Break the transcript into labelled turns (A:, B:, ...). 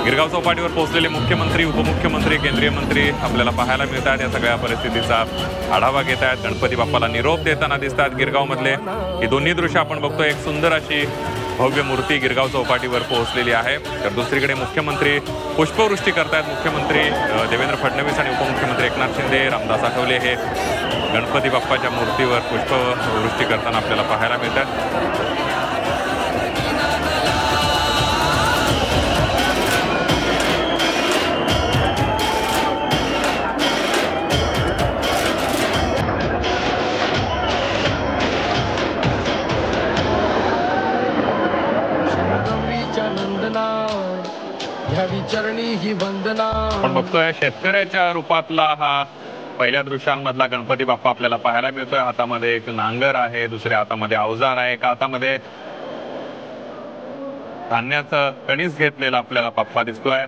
A: गिरगाव चौपाटीवर पोहोचलेले मुख्यमंत्री, उपमुख्यमंत्री, केंद्रीय मंत्री आपल्याला पाहायला मिळतात। या सगळ्या परिस्थितीचा आढावा घेत आहेत। गणपती बाप्पाला निरोप देताना दिसतात गिरगावमधले। ही दोन्ही दृश्य आपण बघतोय। एक सुंदर अशी भव्य मूर्ती गिरगाव चौपाटीवर पोहोचलेली आहे। तर दुसरीकडे मुख्यमंत्री पुष्पवृष्टी करतायत। मुख्यमंत्री देवेंद्र फडणवीस आणि उपमुख्यमंत्री एकनाथ शिंदे, रामदास आठवले हे गणपती बाप्पाच्या मूर्तीवर पुष्पवृष्टी करताना आपल्याला पाहायला मिळतात। आपण बघतोय शेतकऱ्याच्या रूपातला हा पहिल्या दृश्यांमधला गणपती बाप्पा आपल्याला पाहायला मिळतोय। हातामध्ये एक नांगर आहे, दुसऱ्या हातामध्ये अवजार आहे, एका हातामध्ये धान्याचं कणीस घेतलेला आपल्याला बाप्पा दिसतोय।